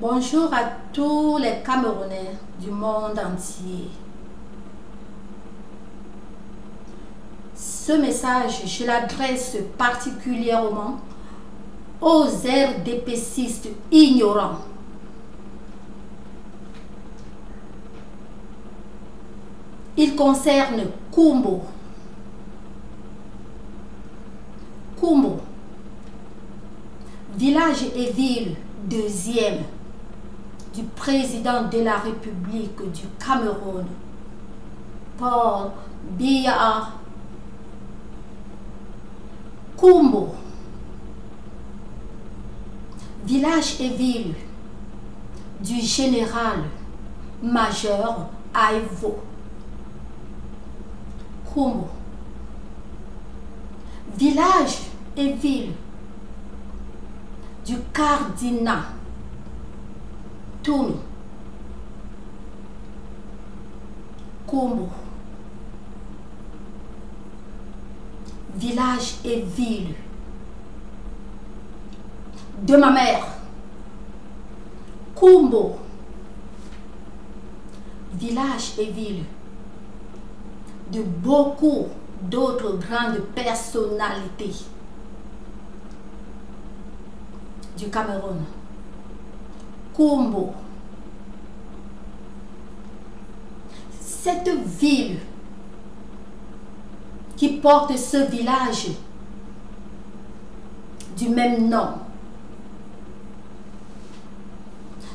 Bonjour à tous les Camerounais du monde entier. Ce message, je l'adresse particulièrement aux RDPcistes ignorants. Il concerne Kumbo. Kumbo, village et ville deuxième du président de la République du Cameroun, Paul Biya. Kumbo, village et ville du général-major Aivo. Kumbo, village et ville du cardinal Toumi. Kumbo, village et ville de ma mère. Kumbo, village et ville de beaucoup d'autres grandes personnalités du Cameroun. Kumbo, cette ville qui porte ce village du même nom.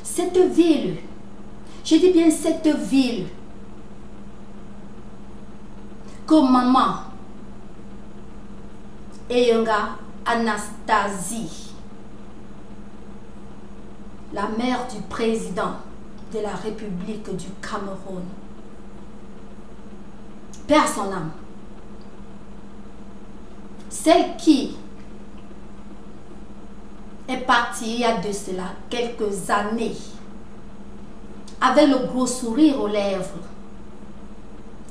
Cette ville, je dis bien cette ville, que maman Eyonga Anastasie, la mère du président de la République du Cameroun, perd son âme. Celle qui est partie il y a de cela quelques années, avec le gros sourire aux lèvres,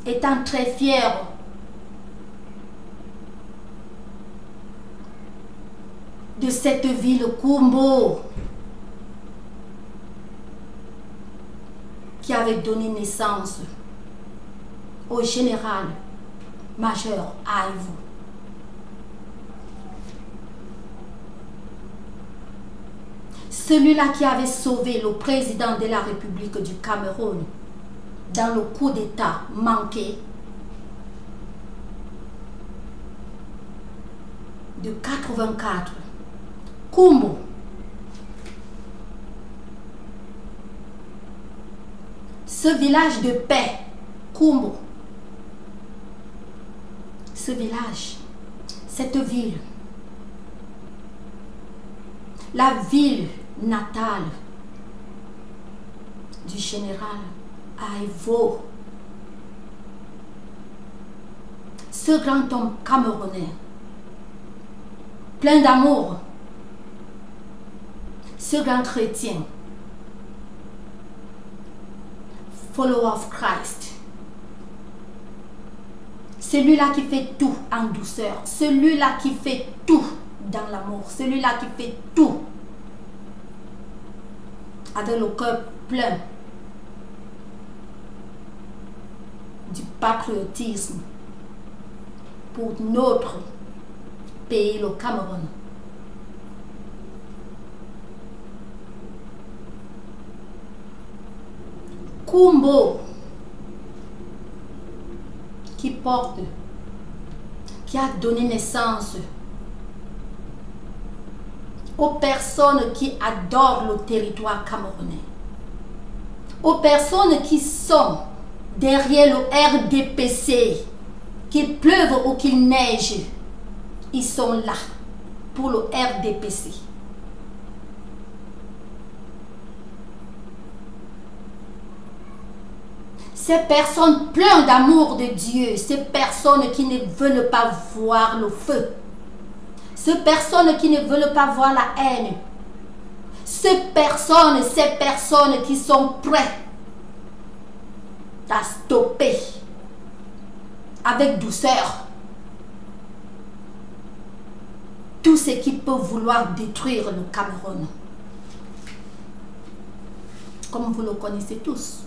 étant très fière de cette ville Kumbo qui avait donné naissance au général-major Aivo. Celui-là qui avait sauvé le président de la République du Cameroun dans le coup d'État manqué de 84. Kumbo, ce village de paix, Kumbo, ce village, cette ville, la ville natale du général Aivo, ce grand homme camerounais, plein d'amour, ce grand chrétien, follower of Christ, celui-là qui fait tout en douceur, celui-là qui fait tout dans l'amour, celui-là qui fait tout avec le cœur plein du patriotisme pour notre pays, le Cameroun. Kumbo, qui porte, qui a donné naissance aux personnes qui adorent le territoire camerounais, aux personnes qui sont derrière le RDPC, qu'il pleuve ou qu'il neige, ils sont là pour le RDPC. Ces personnes pleines d'amour de Dieu, ces personnes qui ne veulent pas voir le feu, ces personnes qui ne veulent pas voir la haine, ces personnes qui sont prêtes à stopper avec douceur tout ce qui peut vouloir détruire le Cameroun. comme vous le connaissez tous.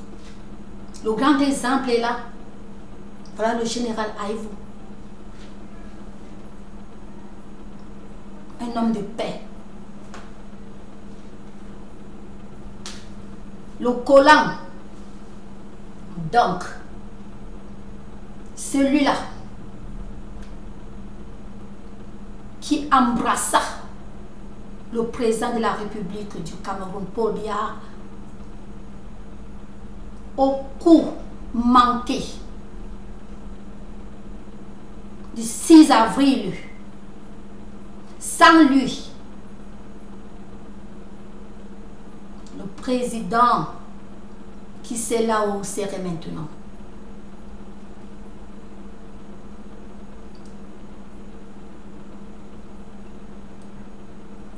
Le grand exemple est là. Voilà le général Aïvou. Un homme de paix. Le collant, donc, celui-là qui embrassa le président de la République du Cameroun, Paul Biya, au coup manqué du 6 avril. Sans lui, le président qui sait là où serait maintenant.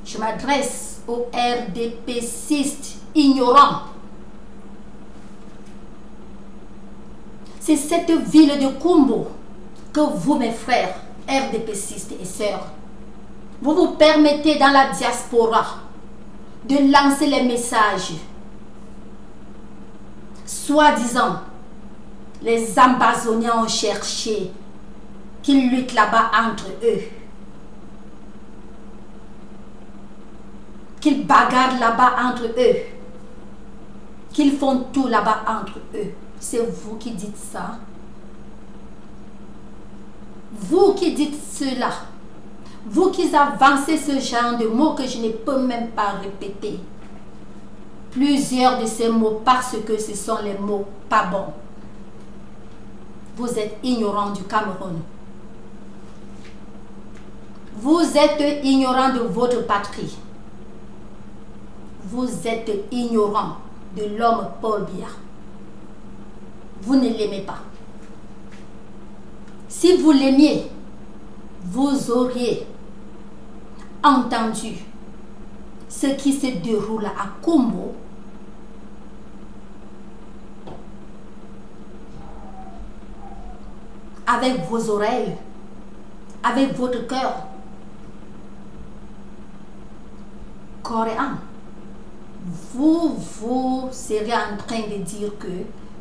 Je m'adresse aux RDPcistes ignorants. C'est cette ville de Kumbo que vous, mes frères, RDPcistes et sœurs, vous vous permettez dans la diaspora de lancer les messages. Soi-disant, les Ambazoniens ont cherché qu'ils luttent là-bas entre eux. Qu'ils bagarrent là-bas entre eux. Qu'ils font tout là-bas entre eux. C'est vous qui dites ça. Vous qui dites cela. Vous qui avancez ce genre de mots que je ne peux même pas répéter. Plusieurs de ces mots parce que ce sont les mots pas bons. Vous êtes ignorants du Cameroun. Vous êtes ignorants de votre patrie. Vous êtes ignorants de l'homme Paul Biya. Vous ne l'aimez pas. Si vous l'aimiez, vous auriez entendu ce qui se déroule à Kumbo. Avec vos oreilles, avec votre cœur, corps et âme. Vous serez en train de dire que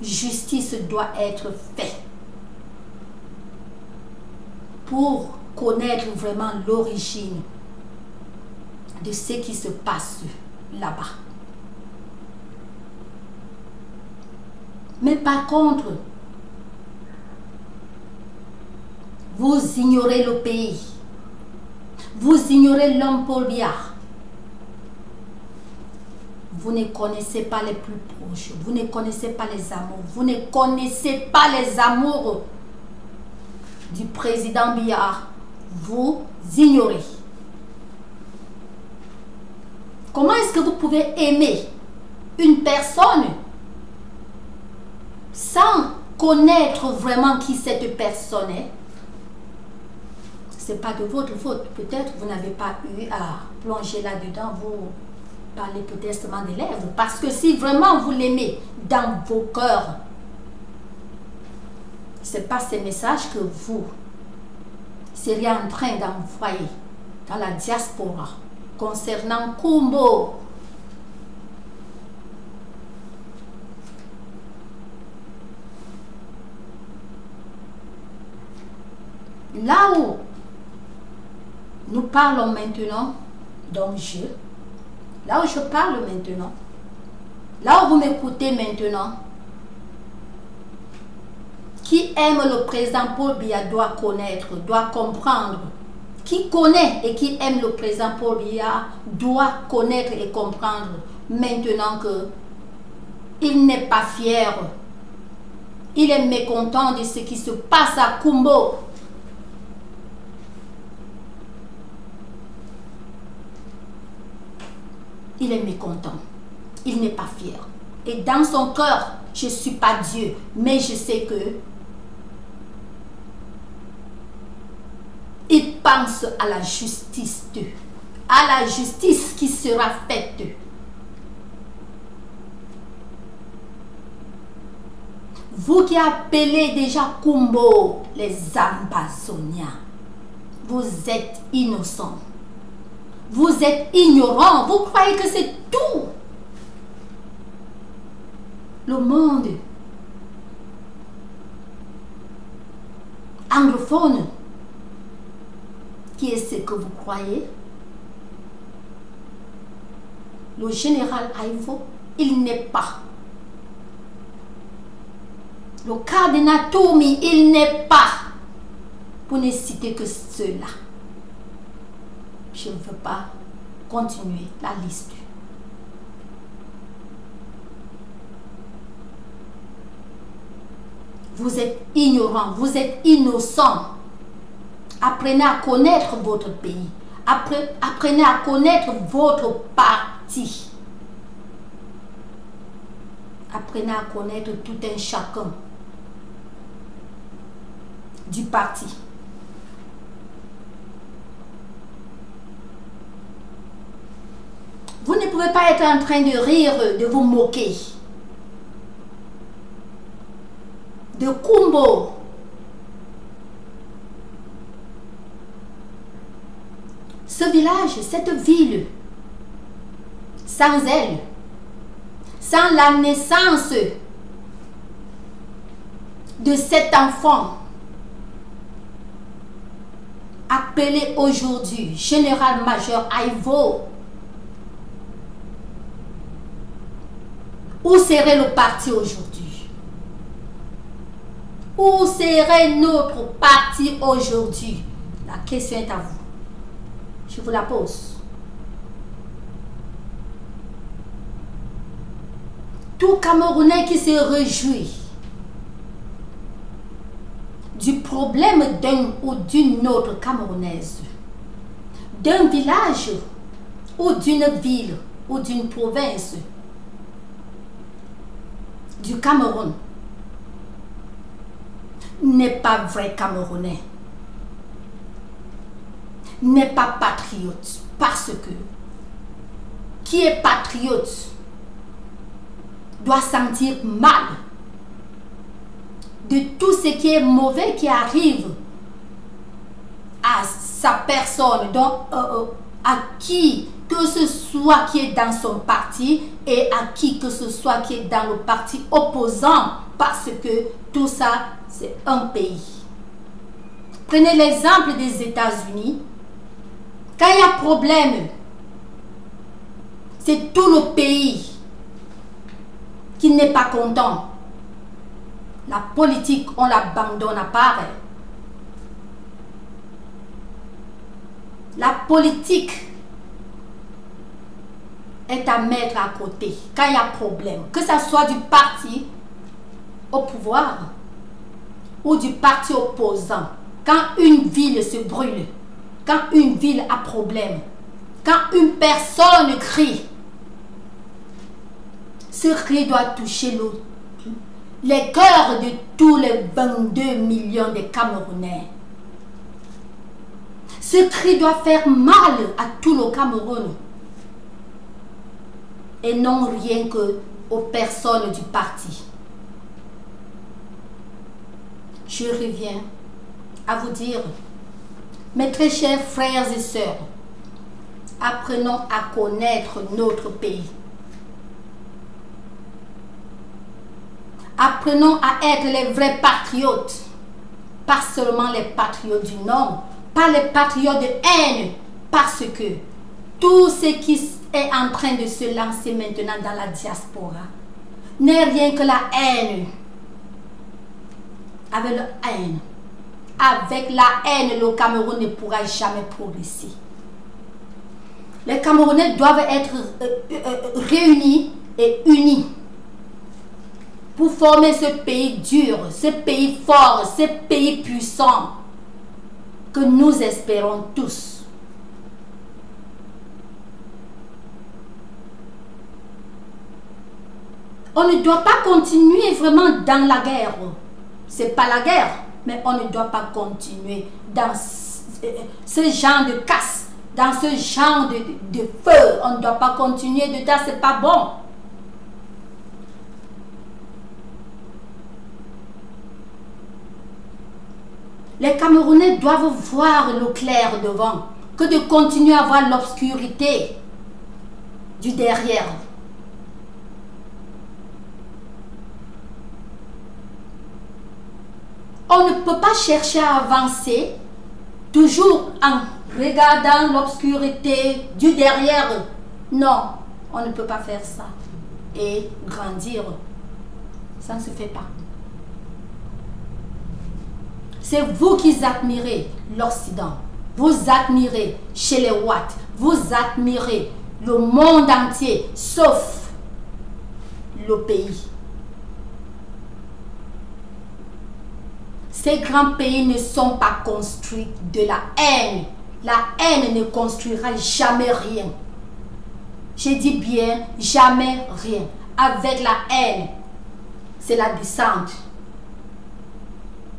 justice doit être faite pour connaître vraiment l'origine de ce qui se passe là-bas. Mais par contre, vous ignorez le pays. Vous ignorez l'homme Paul Biya. Vous ne connaissez pas les plus proches. Vous ne connaissez pas les amours. Vous ne connaissez pas les amours du président Biya. Vous ignorez. Comment est-ce que vous pouvez aimer une personne sans connaître vraiment qui cette personne est? Ce n'est pas de votre faute. Peut-être vous n'avez pas eu à plonger là-dedans. Vous parlez peut-être des lèvres. Parce que si vraiment vous l'aimez dans vos cœurs, ce n'est pas ces messages que vous seriez en train d'envoyer dans la diaspora concernant Kumbo. Là où nous parlons maintenant, donc là où je parle maintenant, là où vous m'écoutez maintenant, qui aime le président Paul Biya doit connaître, doit comprendre. Qui connaît et qui aime le président Paul Biya doit connaître et comprendre maintenant que il n'est pas fier. Il est mécontent de ce qui se passe à Kumbo. Il est mécontent. Il n'est pas fier. Et dans son cœur, je ne suis pas Dieu, mais je sais que il pense à la justice qui sera faite. Vous qui appelez déjà Kumbo les Ambazoniens, vous êtes innocents. Vous êtes ignorants. Vous croyez que c'est tout. le monde anglophone, qui est ce que vous croyez? Le général Ivo, il n'est pas. Le cardinal Toumi, il n'est pas. Pour ne citer que ceux-là. Je ne veux pas continuer la liste. Vous êtes ignorant, vous êtes innocent. Apprenez à connaître votre pays. Apprenez à connaître votre parti. Apprenez à connaître tout un chacun du parti. Vous ne pouvez pas être en train de rire, de vous moquer de Kumbo. Ce village, cette ville, sans elle, sans la naissance de cet enfant appelé aujourd'hui général-major Ivo, où serait le parti aujourd'hui? Où serait notre parti aujourd'hui? La question est à vous. Je vous la pose. Tout Camerounais qui se réjouit du problème d'un ou d'une autre Camerounaise, d'un village ou d'une ville ou d'une province du Cameroun, n'est pas vrai Camerounais, n'est pas patriote, parce que qui est patriote doit sentir mal de tout ce qui est mauvais qui arrive à sa personne, donc à qui que ce soit qui est dans son parti et à qui que ce soit qui est dans le parti opposant, parce que tout ça, c'est un pays. Prenez l'exemple des États-Unis. Quand il y a problème, c'est tout le pays qui n'est pas content. La politique, on l'abandonne à part. La politique est à mettre à côté quand il y a problème. Que ce soit du parti au pouvoir ou du parti opposant. Quand une ville se brûle, quand une ville a problème, quand une personne crie, ce cri doit toucher les cœurs de tous les 22 millions de Camerounais. Ce cri doit faire mal à tout le Cameroun. Et non rien que aux personnes du parti. Je reviens à vous dire, mes très chers frères et sœurs, apprenons à connaître notre pays. Apprenons à être les vrais patriotes, pas seulement les patriotes du nom, pas les patriotes de haine, parce que tout ce qui est en train de se lancer maintenant dans la diaspora n'est rien que la haine. Avec la haine, le Cameroun ne pourra jamais progresser. Les Camerounais doivent être réunis et unis pour former ce pays dur, ce pays fort, ce pays puissant que nous espérons tous. On ne doit pas continuer vraiment dans la guerre. C'est pas la guerre, mais on ne doit pas continuer dans ce genre de casse, dans ce genre de feu. On ne doit pas continuer dedans, c'est pas bon. Les Camerounais doivent voir le clair devant, que de continuer à voir l'obscurité du derrière. On ne peut pas chercher à avancer toujours en regardant l'obscurité du derrière. Non, on ne peut pas faire ça. Et grandir, ça ne se fait pas. C'est vous qui admirez l'Occident. Vous admirez chez les Watts. Vous admirez le monde entier, sauf le pays. Ces grands pays ne sont pas construits de la haine. La haine ne construira jamais rien. Je dis bien, jamais rien. Avec la haine, c'est la descente.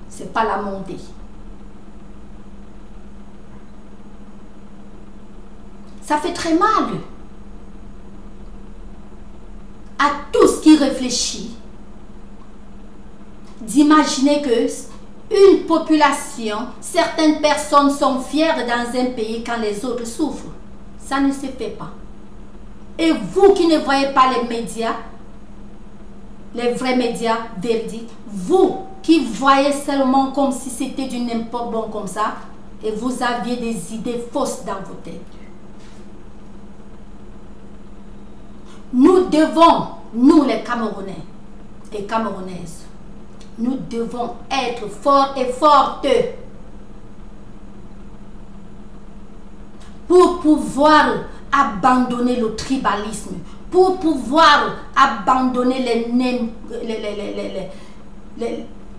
C'est pas la montée. Ça fait très mal à tous qui réfléchissent d'imaginer que une population, certaines personnes sont fières dans un pays quand les autres souffrent. Ça ne se fait pas. Et vous qui ne voyez pas les médias, les vrais médias véridiques, vous qui voyez seulement comme si c'était du n'importe bon comme ça, et vous aviez des idées fausses dans vos têtes. Nous devons, nous les Camerounais et Camerounaises, nous devons être forts et fortes pour pouvoir abandonner le tribalisme, pour pouvoir abandonner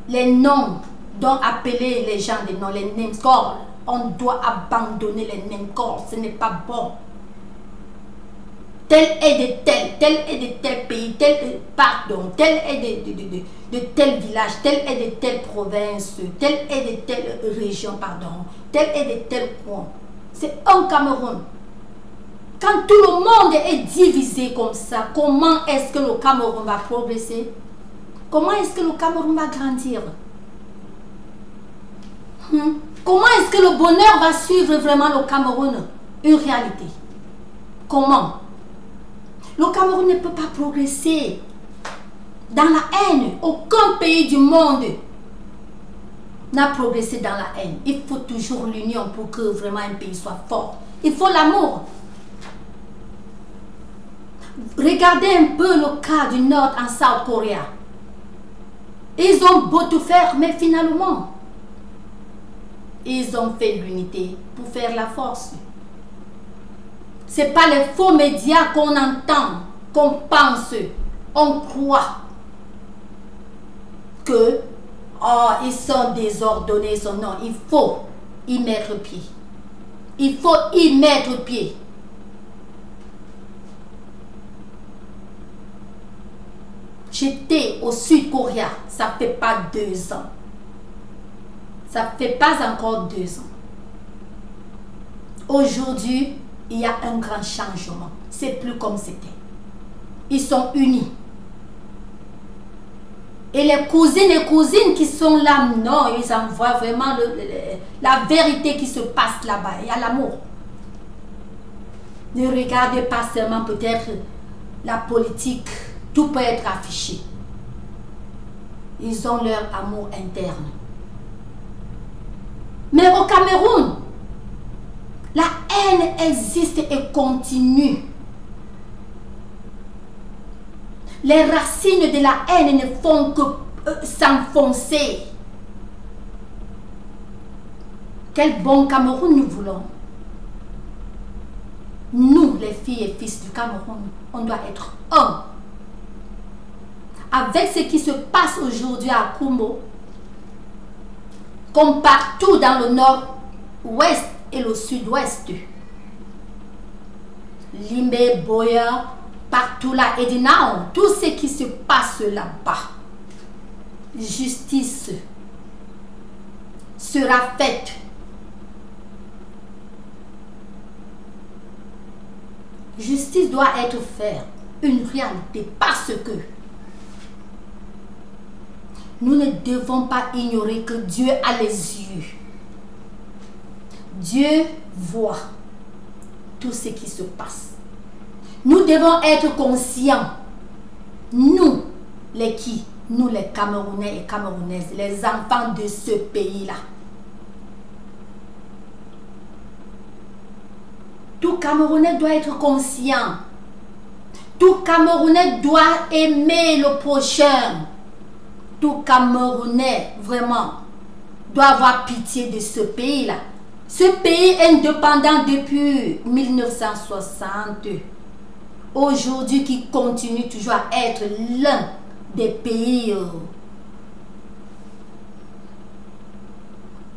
les noms dont appeler les gens des noms, les names corps. On doit abandonner les names corps, ce n'est pas bon. Tel est de tel pays, tel est de tel village, tel est de telle province, tel est de telle région, pardon, tel est de tel coin. C'est un Cameroun. Quand tout le monde est divisé comme ça, comment est-ce que le Cameroun va progresser? Comment est-ce que le Cameroun va grandir? Comment est-ce que le bonheur va suivre vraiment le Cameroun? Une réalité. Comment? Le Cameroun ne peut pas progresser dans la haine. Aucun pays du monde n'a progressé dans la haine. Il faut toujours l'union pour que vraiment un pays soit fort. Il faut l'amour. Regardez un peu le cas du Nord en South Korea. Ils ont beau tout faire, mais finalement, ils ont fait l'unité pour faire la force. Ce n'est pas les faux médias qu'on entend, qu'on pense, on croit que ils sont désordonnés. Non, il faut y mettre pied. Il faut y mettre pied. J'étais au Sud-Korea, ça ne fait pas 2 ans. Ça ne fait pas encore 2 ans. Aujourd'hui, il y a un grand changement. C'est plus comme c'était. Ils sont unis. Et les cousines qui sont là, non, ils envoient vraiment la vérité qui se passe là-bas. Il y a l'amour. Ne regardez pas seulement peut-être la politique. Tout peut être affiché. Ils ont leur amour interne. Mais au Cameroun, la haine existe et continue. Les racines de la haine ne font que s'enfoncer. Quel bon Cameroun nous voulons. Nous, les filles et fils du Cameroun, on doit être un. Avec ce qui se passe aujourd'hui à Kumbo, comme partout dans le nord-ouest et le sud-ouest, Limbe, Boya, partout là, Edinao, tout ce qui se passe là-bas, justice sera faite. Justice doit être faite, une réalité, parce que nous ne devons pas ignorer que Dieu a les yeux. Dieu voit tout ce qui se passe. Nous devons être conscients. Nous, les qui? nous les Camerounais et Camerounaises, les enfants de ce pays-là. Tout Camerounais doit être conscient. Tout Camerounais doit aimer le prochain. Tout Camerounais, vraiment, doit avoir pitié de ce pays-là. Ce pays est indépendant depuis 1960. Aujourd'hui, qui continue toujours à être l'un des pays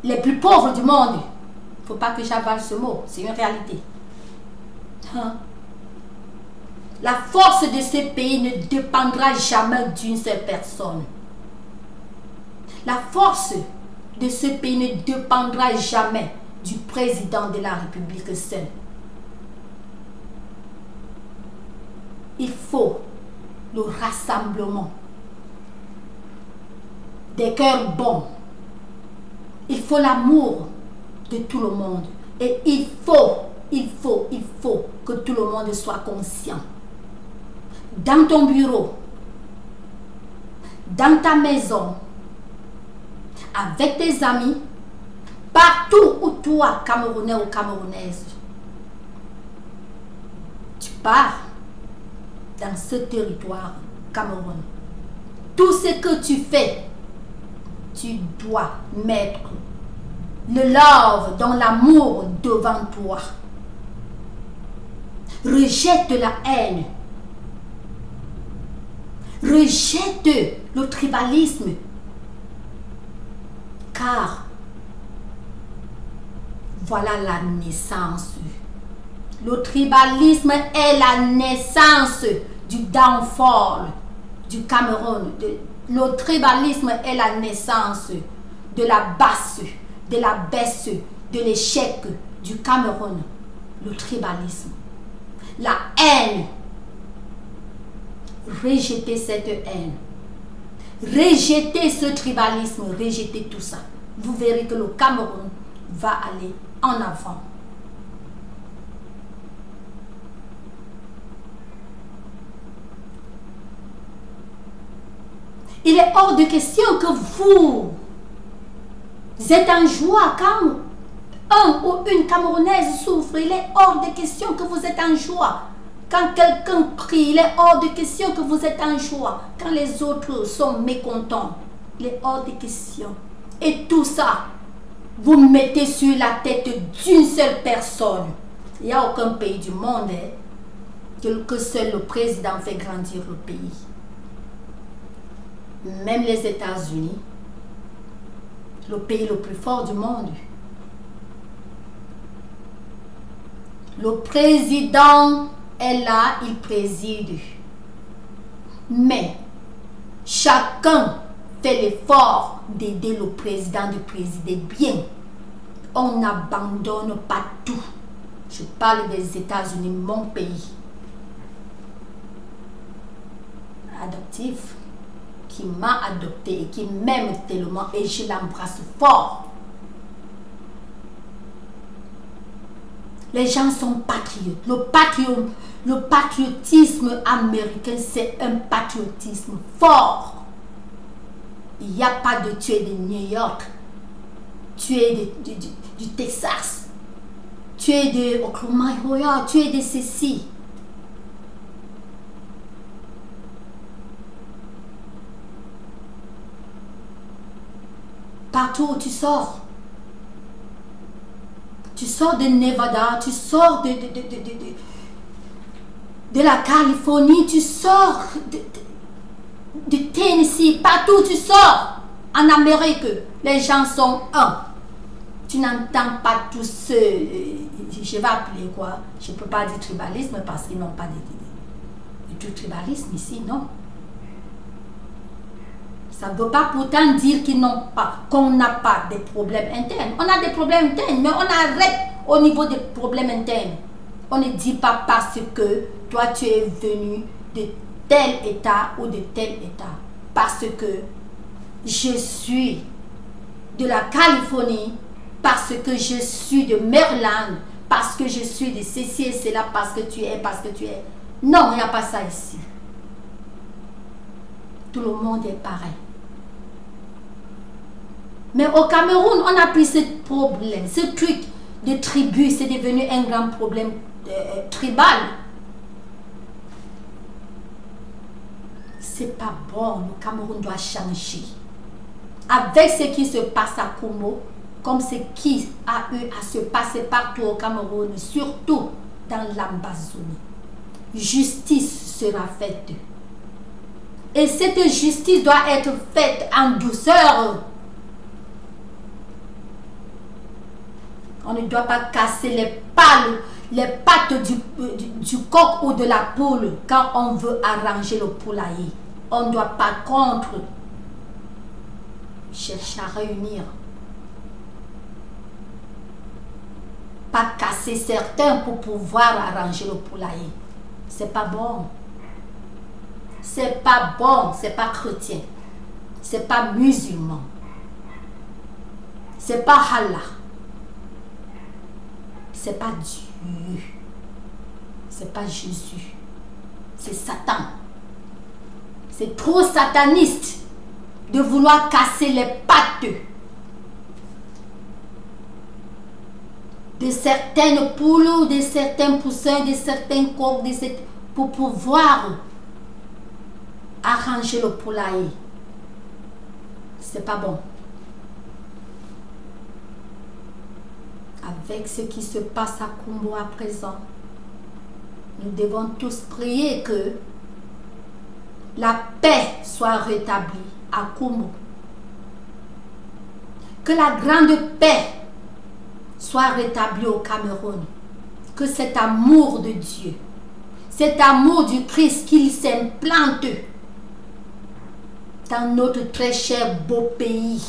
les plus pauvres du monde. Il ne faut pas que j'avale ce mot, c'est une réalité. La force de ce pays ne dépendra jamais d'une seule personne. La force de ce pays ne dépendra jamais du président de la République seul. Il faut le rassemblement des cœurs bons. Il faut l'amour de tout le monde. Et il faut que tout le monde soit conscient. Dans ton bureau, dans ta maison, avec tes amis, partout où toi, Camerounais ou Camerounaise, tu pars dans ce territoire Cameroun. Tout ce que tu fais, tu dois mettre le love dans l'amour devant toi. Rejette la haine. Rejette le tribalisme. Car voilà la naissance. Le tribalisme est la naissance du downfall du Cameroun. Le tribalisme est la naissance de la baisse, de l'échec du Cameroun. Le tribalisme. La haine. Rejetez cette haine. Rejetez ce tribalisme. Rejetez tout ça. Vous verrez que le Cameroun va aller en avant. Il est hors de question que vous êtes en joie quand un ou une Camerounaise souffre. Il est hors de question que vous êtes en joie. Quand quelqu'un prie, il est hors de question que vous êtes en joie. Quand les autres sont mécontents, il est hors de question. Et tout ça, vous mettez sur la tête d'une seule personne. Il n'y a aucun pays du monde que seul le président fait grandir le pays. Même les États-Unis, le pays le plus fort du monde. Le président est là, il préside. Mais chacun fait l'effort d'aider le président de présider bien. On n'abandonne pas tout. Je parle des États-Unis, mon pays. Adoptif, qui m'a adopté et qui m'aime tellement et je l'embrasse fort. Les gens sont patriotes. Le patriotisme américain, c'est un patriotisme fort. Il n'y a pas de tu es de New York, tu es du Texas, tu es de Oklahoma, tu es de ceci. Partout où tu sors de Nevada, tu sors de la Californie, tu sors de Tennessee, partout où tu sors en Amérique, les gens sont un. Tu n'entends pas tous ceux, je vais appeler quoi, je ne peux pas dire tribalisme parce qu'ils n'ont pas du tribalisme ici, non. Ça ne veut pas pourtant dire qu'on n'a pas de problèmes internes. On a des problèmes internes, mais on arrête au niveau des problèmes internes. On ne dit pas parce que toi tu es venu de tel état ou de tel état. Parce que je suis de la Californie, parce que je suis de Maryland, parce que je suis de ceci et cela, parce que tu es. Non, il n'y a pas ça ici. Tout le monde est pareil. Mais au Cameroun, on a pris ce problème, ce truc de tribu, c'est devenu un grand problème tribal. C'est pas bon, le Cameroun doit changer. Avec ce qui se passe à Koumou, comme ce qui a eu à se passer partout au Cameroun, surtout dans l'Ambazonie, justice sera faite. Et cette justice doit être faite en douceur. On ne doit pas casser les pattes du coq ou de la poule quand on veut arranger le poulailler. On ne doit pas contre chercher à réunir. Pas casser certains pour pouvoir arranger le poulailler. C'est pas bon. C'est pas bon, c'est pas chrétien. C'est pas musulman. C'est pas Allah. C'est pas Dieu. C'est pas Jésus. C'est Satan. C'est trop sataniste de vouloir casser les pattes de certaines poules ou de certains poussins, de certains coqs, pour pouvoir arranger le poulailler. C'est pas bon. Avec ce qui se passe à Koumou à présent, nous devons tous prier que la paix soit rétablie à Koumou. Que la grande paix soit rétablie au Cameroun. Que cet amour de Dieu, cet amour du Christ qu'il s'implante dans notre très cher beau pays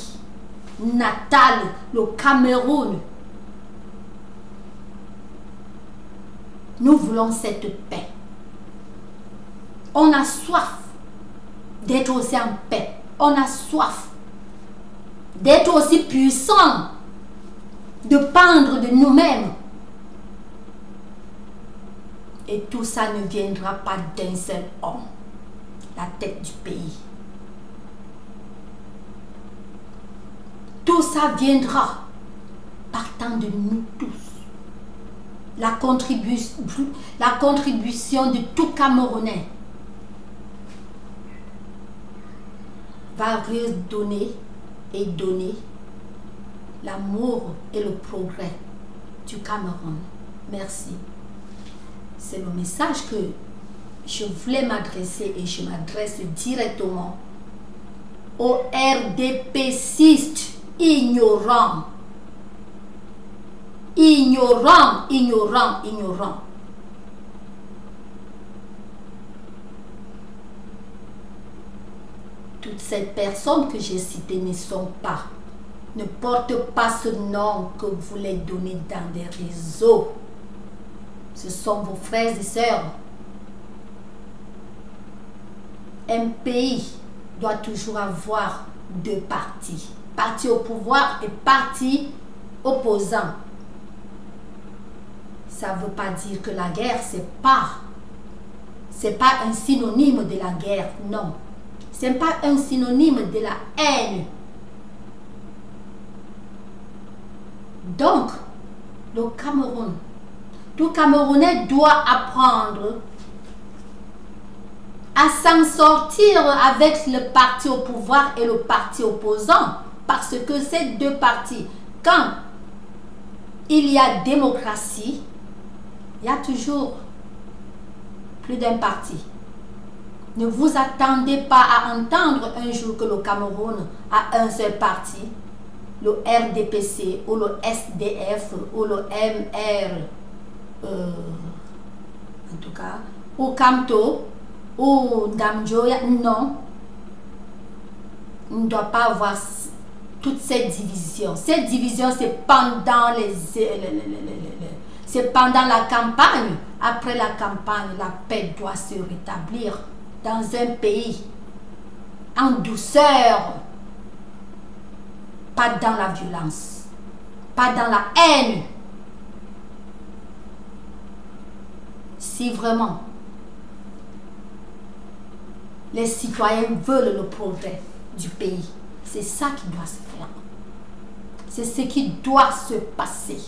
natal, le Cameroun. Nous voulons cette paix. On a soif d'être aussi en paix. On a soif d'être aussi puissant, de pendre de nous-mêmes. Et tout ça ne viendra pas d'un seul homme, la tête du pays. Tout ça viendra partant de nous tous. La contribution de tout Camerounais va redonner et donner l'amour et le progrès du Cameroun. Merci. C'est le message que je voulais m'adresser et je m'adresse directement aux RDPcistes ignorants. Ignorants. Toutes ces personnes que j'ai citées ne portent pas ce nom que vous les donnez dans des réseaux. Ce sont vos frères et sœurs. Un pays doit toujours avoir deux partis. Parti au pouvoir et parti opposant. Ça ne veut pas dire que la guerre, c'est pas un synonyme de la guerre, non. C'est pas un synonyme de la haine. Donc, le Cameroun, tout Camerounais doit apprendre à s'en sortir avec le parti au pouvoir et le parti opposant. Parce que ces deux partis, quand il y a démocratie, il y a toujours plus d'un parti. Ne vous attendez pas à entendre un jour que le Cameroun a un seul parti, le RDPC ou le SDF ou le MR, en tout cas, ou Kamto ou Damjoya. Non, on ne doit pas avoir toutes ces divisions. Ces divisions, c'est pendant c'est pendant la campagne. Après la campagne, la paix doit se rétablir dans un pays en douceur, pas dans la violence, pas dans la haine. Si vraiment Les citoyens veulent le progrès du pays. C'est ça qui doit se faire. C'est ce qui doit se passer.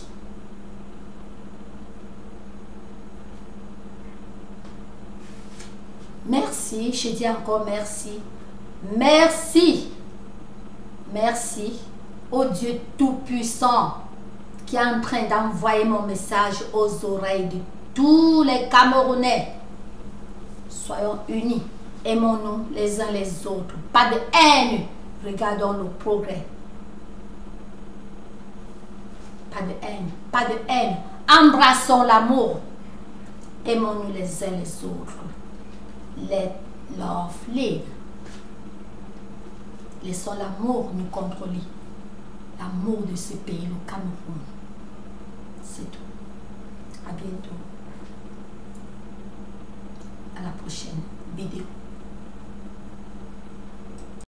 Merci, je dis encore merci. Merci. Merci au Dieu Tout-Puissant qui est en train d'envoyer mon message aux oreilles de tous les Camerounais. Soyons unis, aimons-nous les uns les autres. Pas de haine, regardons le progrès. Pas de haine, pas de haine. Embrassons l'amour. Aimons-nous les uns les autres. Let love live. Laissons l'amour nous contrôler. L'amour de ce pays, le Cameroun. C'est tout. À bientôt. À la prochaine vidéo.